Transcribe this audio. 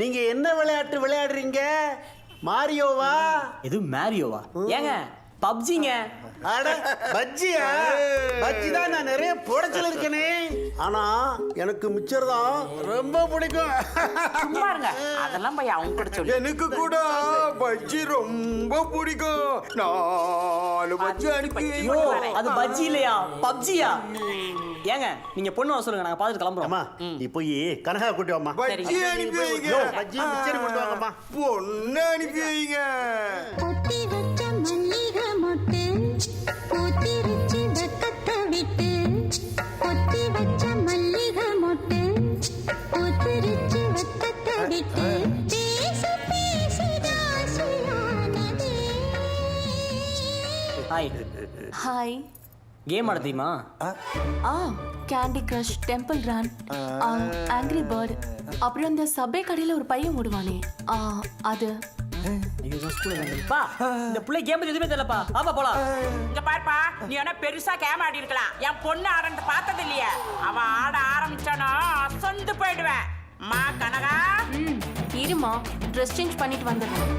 நீங்க என்ன விளையாட்டு விளையாடுறீங்க? மாரியோவா? எது மேரியோவா? ஏங்க பப்ஜிங்க. அட பஜ்ஜியா? பஜ்ஜி தான் நான் நிறைய புடைச்சல் இருக்கனே. ஆனா எனக்கு மிச்சர் தான் ரொம்ப பிடிக்கும். சும்மா இருங்க, அதெல்லாம் போய் அவங்க கூட சொல்லு. எனக்கு கூட பஜ்ஜி ரொம்ப பிடிக்கும். 4 பஜ்ஜி அனுப்பி ஐயோ அது பஜ்ஜி இல்லையா, பப்ஜியா? ஏங்க நீங்க பொண்ணு சொல்லுங்க, நாங்க பார்த்துட்டு கிளம்புறோம். அம்மா நீ போய் கனகா கூட்டி வாம்மா. பஜ்ஜி அனுப்பி வைங்க. யோ, பஜ்ஜி மிச்சர் கொண்டு வாங்கம்மா. பொண்ணு அனுப்பி வைங்க. பொத்தி வச்ச மல்லிகை மொட்டு பூத்திருச்சு வெக்கத்தை விட்டு. பொத்தி வச்ச மல்லிகை மொட்டு பூத்திருச்சு வெக்கத்தை விட்டு. பேசி பேசி தாசியானதே. ஹாய். ஹாய். கேம் ஆட தெரியுமா? Candy crush, temple run, angry bird, அப்புறம் இந்த சபே கடையில ஒரு பையன் ஓடுவானே அது. ஐயோ ஸ்கூல்ல பா இந்த புள்ளை கேம் பத்தி எதுவுமே தெரியலப்பா. ஆமா போலாம். இங்க பாருப்பா, நீ என்ன பெருசா கேம் ஆடி இருக்கலாம், என் பொண்ணு ஆடன்னு பார்த்தது இல்லையே. அவ ஆட ஆரம்பிச்சானா அசந்து போயிடுவேன். மா கனகா, இருமா, ட்ரெஸ் சேஞ்ச் பண்ணிட்டு வந்துடுறேன்.